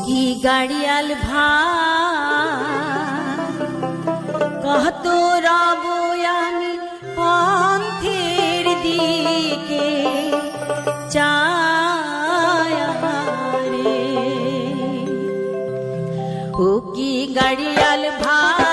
কি গাড়িয়াল ভাই কত রব আমি পন্থের দিকে চায় রে ও কি গাড়িয়াল ভাই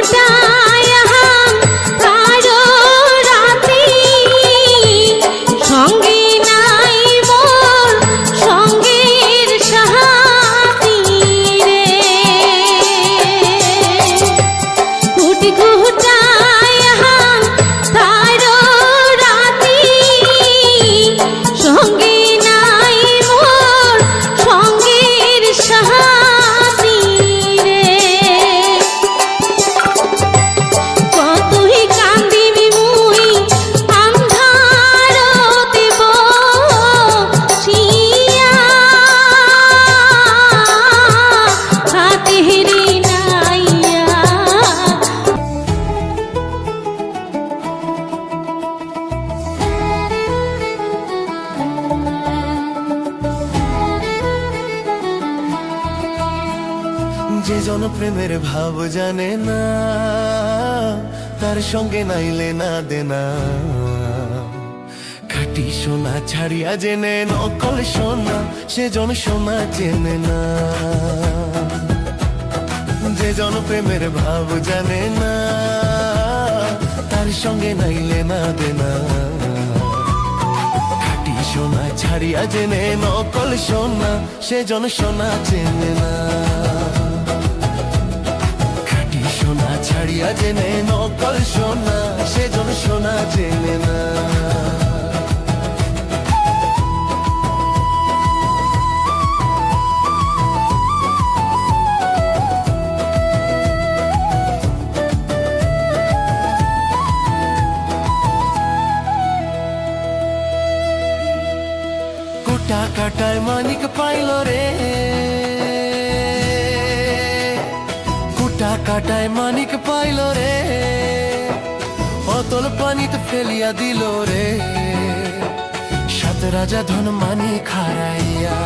ঘুটায় হাম কারো রাতি, সঙ্গে নাই মোর সঙ্গের সাথী রে। ঘুটি ঘুটায় হাম কারো রাতি, সঙ্গে নাই মোর সঙ্গের সাথী রে। কতই কান্দিবি মুই আন্ধারতে বসিয়া, হাতে হেরে নাইয়া। যে জন প্রেমের ভাব জানে না, তার সঙ্গে নাইলে না দেনা। খাঁটি সোনা ছাড়িয়া জেনে নকল সোনা, সে জন সোনা চেনে না। যে জন প্রেমের ভাব জানে না, তার সঙ্গে নাইলে না দেনা। খাঁটি সোনা ছাড়িয়া জেনে নকল সোনা, সে জন সোনা চেনে না। খাঁটি সোনা ছাড়িয়া জেনে নকল সোনা, সে জন সোনা চেনে না। কোটা কাটায় মানিক পাইল রে, কোটা কাটায় মানিক পাইল রে, অতল পানিতে ফেলিয়া দিল রে। সাত রাজা ধন মানিক হারাইয়া,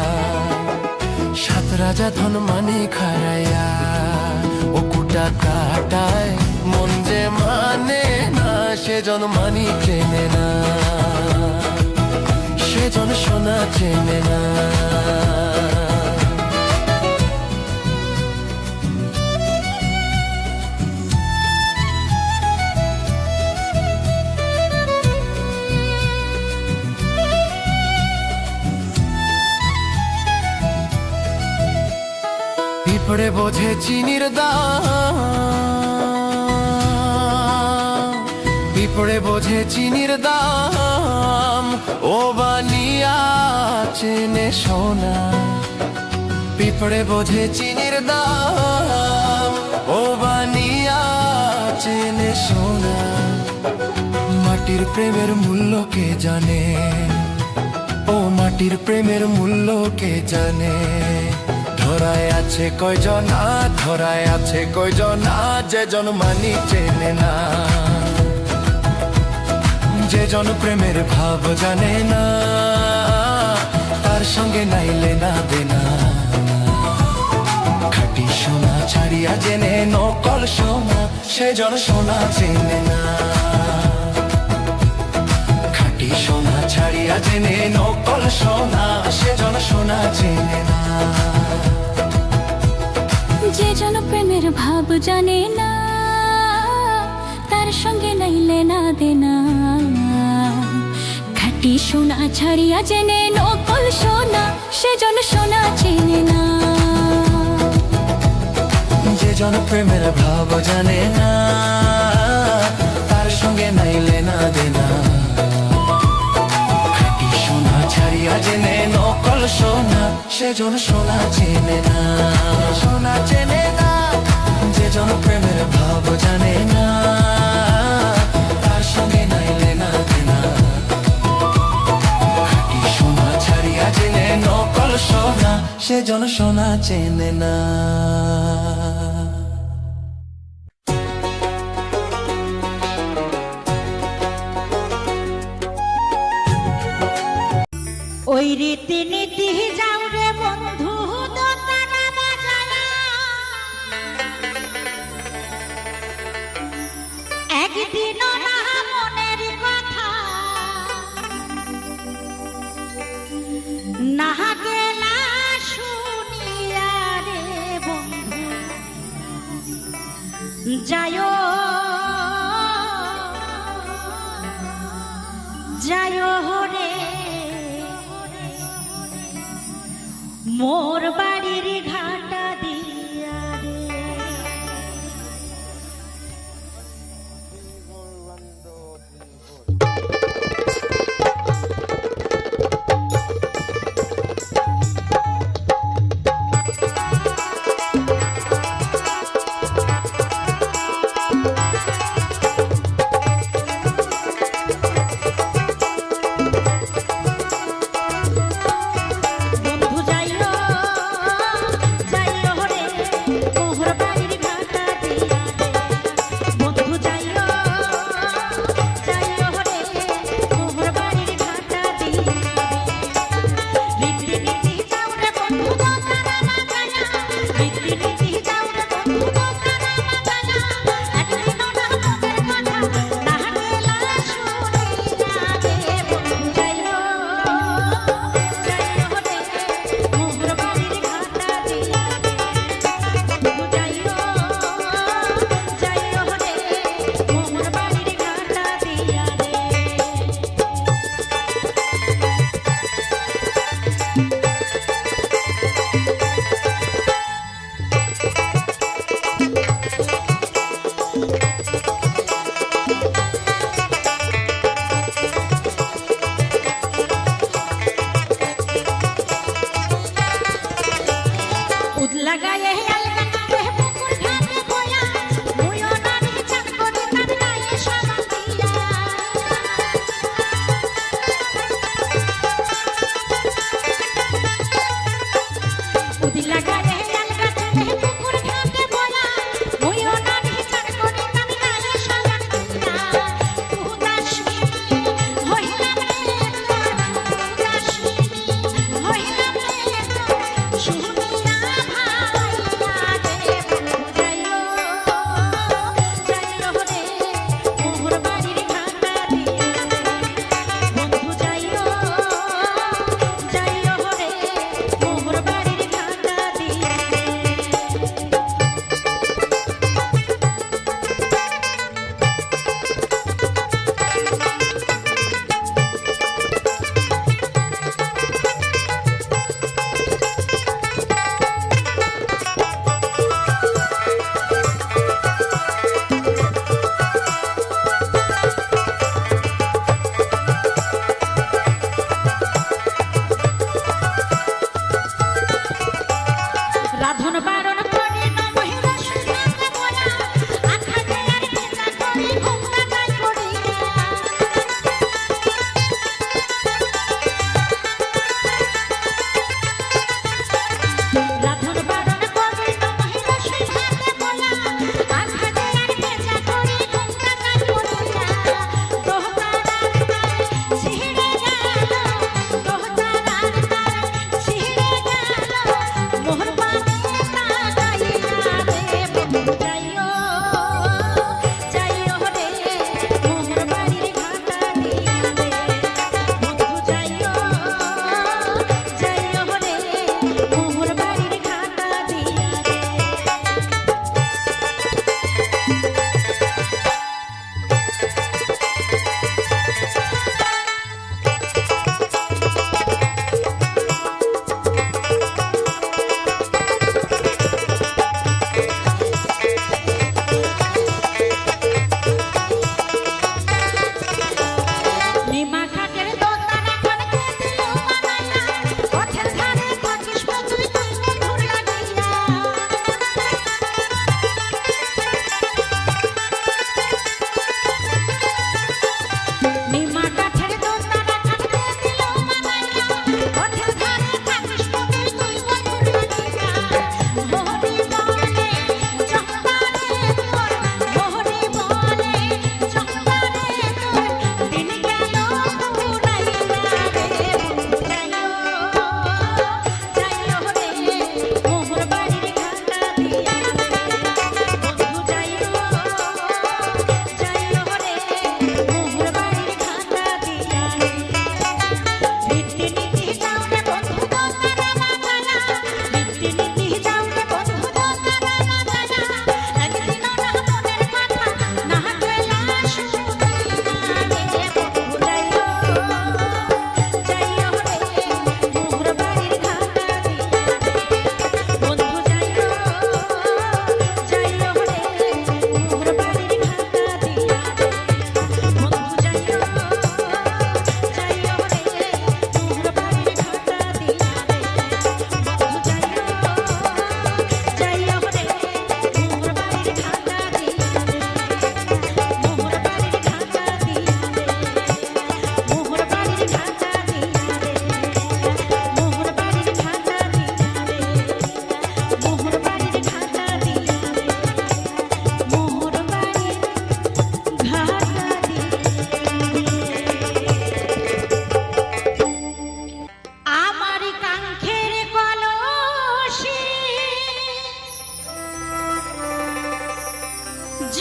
সাত রাজা ধন মানিক হারাইয়া। ও কোটা কাটায় মন যে মানে না, সে জন মানিক চেনে না, সে জন সোনা চেনে না। পিঁপড়ে বোঝে চিনির দাম, পিঁপড়ে বোঝে চিনির দাম, ও বানিয়া চেনে সোনা। পিঁপড়ে বোঝে চিনির দাম, ও বানিয়া চেনে সোনা। মাটির প্রেমের মূল্য কে জানে, ও মাটির প্রেমের মূল্য কে জানে। ধরায় আছে কয়জনা, ধরায় আছে কয়জনা, যে জন মানিক চেনে না। যে জন প্রেমের ভাব জানে না, তার সঙ্গে নাইলে না দেনা। খাঁটি সোনা ছাড়িয়া জেনে নকল সোনা, সে জন সোনা চেনে না। খাঁটি সোনা ছাড়িয়া জেনে নকল সোনা, সে জন সোনা চেনে না। যে জন প্রেমের ভাব জানে না, তার সঙ্গে নাইলে না দেনা। খাঁটি সোনা ছাড়িয়া জেনে নকল সোনা, সে জন সোনা চেনে না। যে জন প্রেমের ভাব জানে না, তার সঙ্গে নাইলে না দেনা। খাঁটি সোনা ছাড়িয়া জেনে নকল সোনা, সে জন সোনা চেনে না, সোনা চেনে না। যে জন প্রেমের ভাব জানে না, তার সঙ্গে নাইলে না দেনা। খাঁটি সোনা ছাড়িয়া জেনে নকল সোনা, সে জন সোনা চেনে না। ওই রীতি নীতি যাও রে বন্ধু দোতানা বাজায়া, একদিন না মনের কথা না গেলা শুনিয়া রে বন্ধু যায়ো যায়ো রে মোর বাড়ির ঘাটা দিয়া রে। বন্ধু যাইও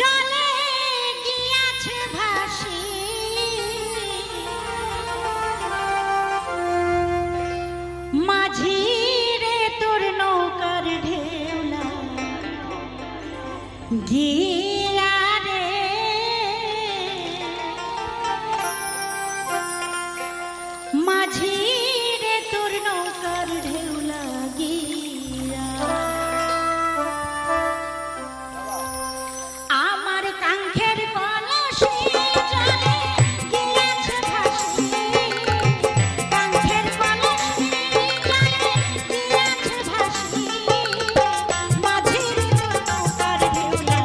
জলে গিয়াছে ভাসি মাঝি রে তোর নৌকার ঢেউলা গিয়া রে মাঝি রে তোর নৌকার ঢেউলা গিয়া আমার কাঙ্ক্ষের কলসি জলে গিয়াছে ভাসি কাঙ্ক্ষের কলসি জলে গিয়াছে ভাসি মাঝির নৌকার ঢেউলা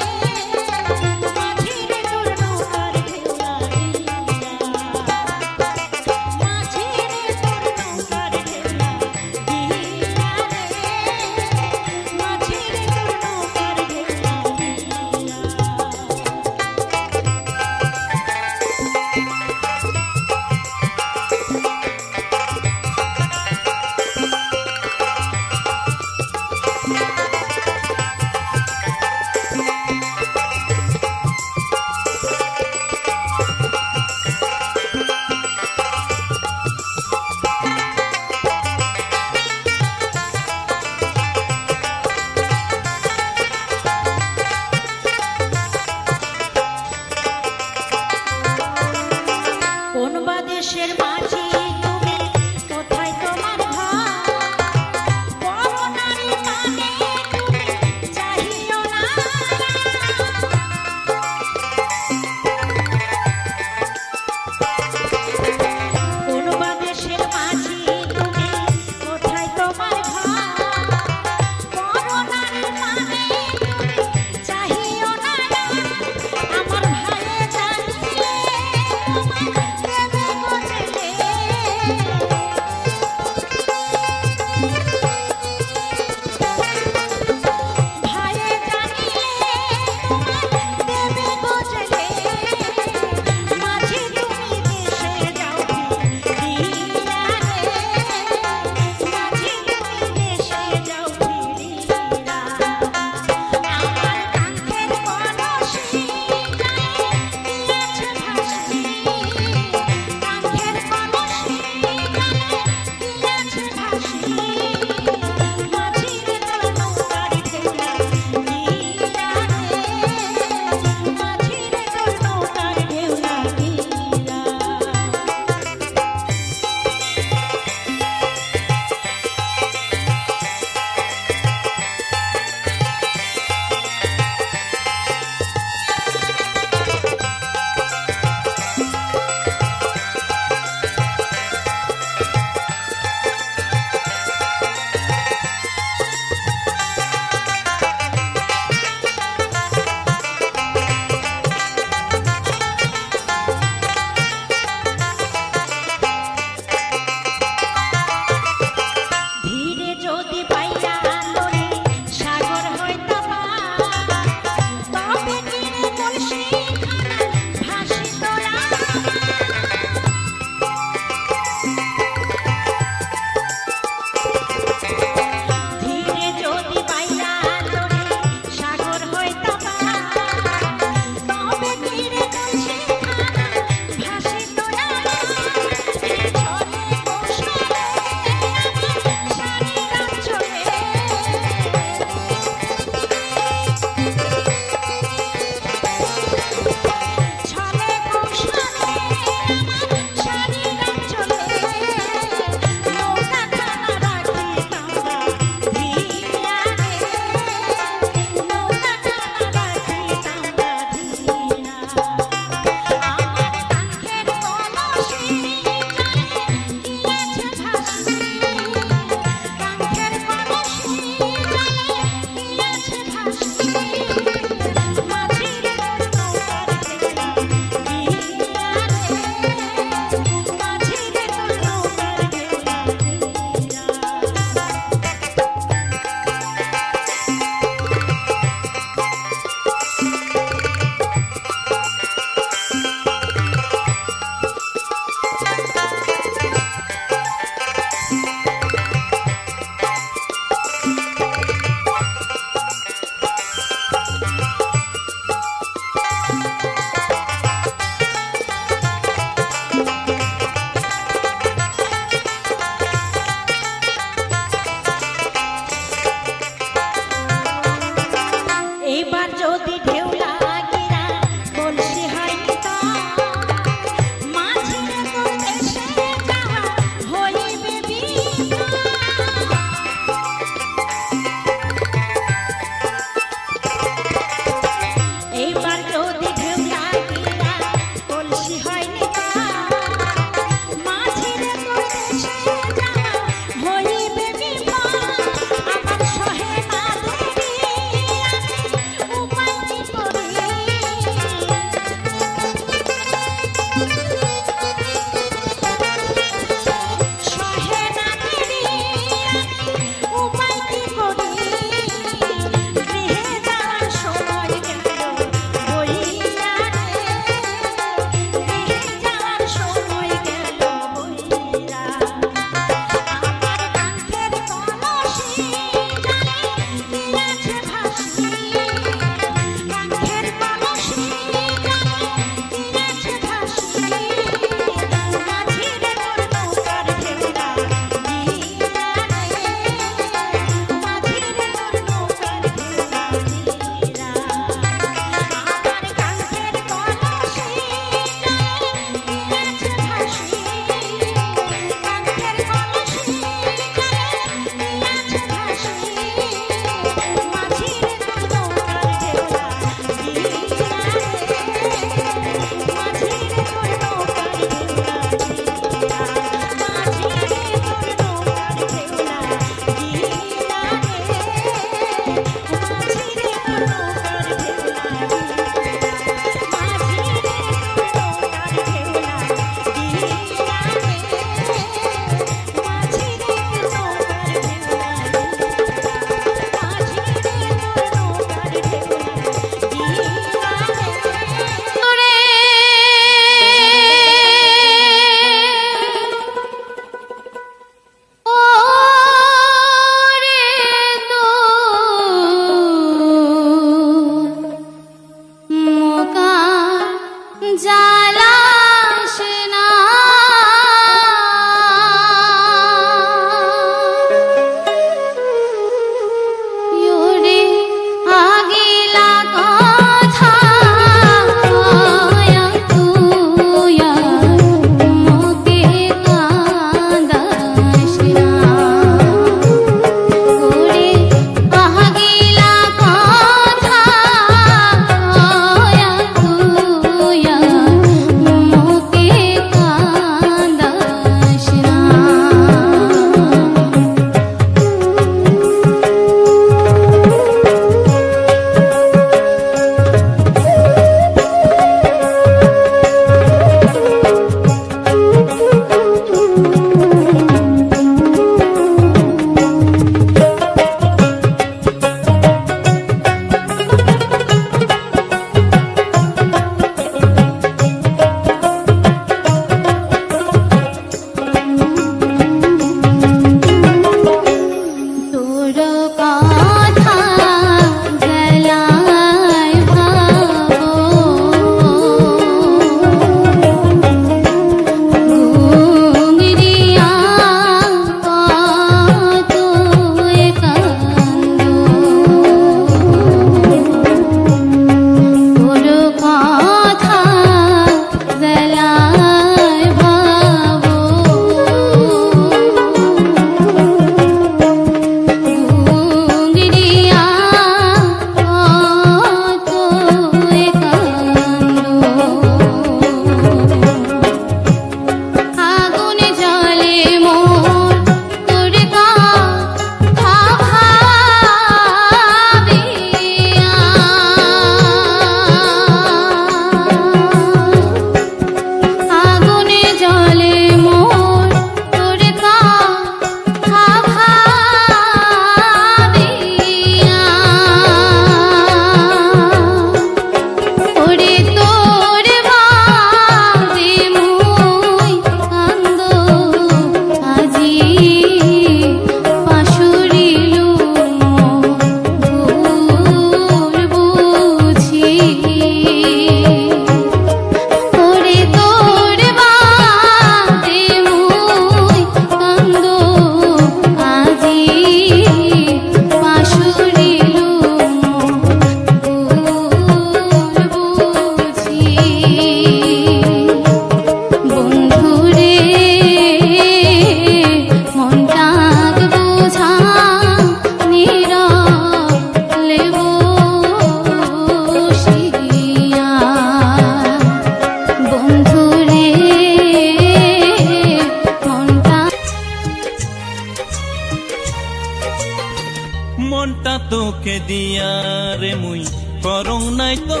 মনটা তোকে দিয়া রে মুই করং নাই তো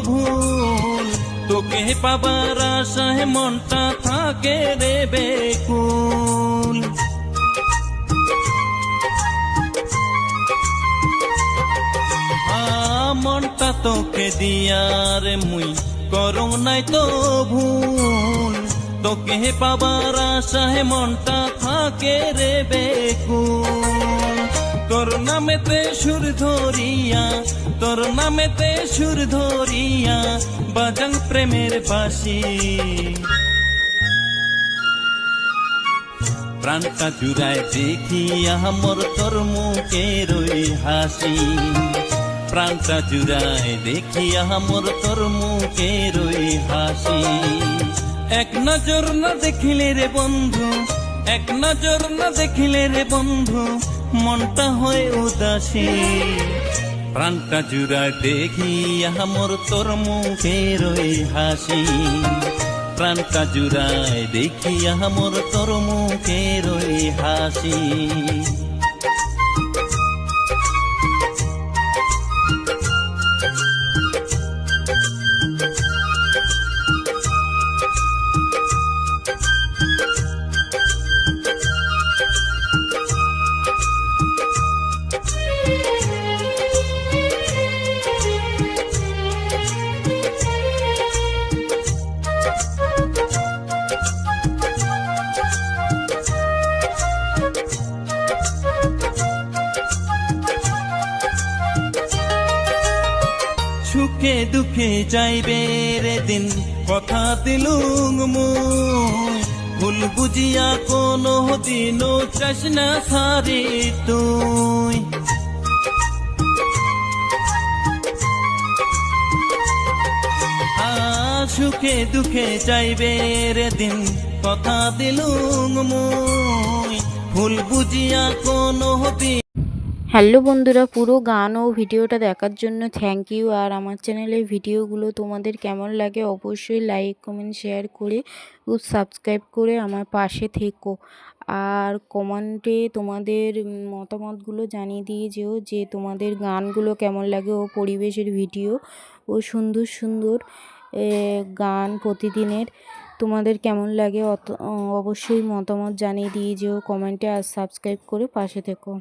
ভুল, তোকে পাবার আশায় মনটা থাকে রে বেকুল। মনটা তোকে দিয়া রে মুই করং নাই তো ভুল, তোকে পাবার আশায় মনটা থাকে রে বেকুল। তোর নামেতে সুর ধরিয়া, তোর নামেতে সুর ধরিয়া বাজাং প্রেমের বাঁশি, প্রাণটা জুড়ায় দেখিয়া মোর তোর মুখের ওই হাসি, প্রাণটা জুড়ায় দেখিয়া মোর তোর মুখের ওই হাসি। এক নজর না দেখিলে রে বন্ধু, এক নজর না দেখিলে রে বন্ধু মনটা হয় উদাসী, প্রাণটা জুড়ায় দেখিয়া মোর তোর মুখের ওই হাসি, প্রাণটা জুড়ায় দেখিয়া মোর তোর মুখের ওই হাসি। সুখে দুঃখে যাইবে রে দিন কথা দিলুম মুই, ভুল বুঝিয়া কোনো দিনও চাস না সারি তুই। সুখে দুঃখে যাইবে রে দিন কথা দিলুম মুই, ভুল বুঝিয়া কোনো দিন। হ্যালো বন্ধুরা, পুরো গান ও ভিডিওটা দেখার জন্য থ্যাংক ইউ। আর আমার চ্যানেলের ভিডিওগুলো তোমাদের কেমন লাগে অবশ্যই লাইক কমেন্ট শেয়ার করে ও সাবস্ক্রাইব করে আমার পাশে থেকো। আর কমেন্টে তোমাদের মতামতগুলো জানিয়ে দিয়ে যেও যে তোমাদের গানগুলো কেমন লাগে ও পরিবেশের ভিডিও ও সুন্দর সুন্দর গান প্রতিদিনের তোমাদের কেমন লাগে অবশ্যই মতামত জানিয়ে দিয়ে যেও কমেন্টে। আর সাবস্ক্রাইব করে পাশে থেকো।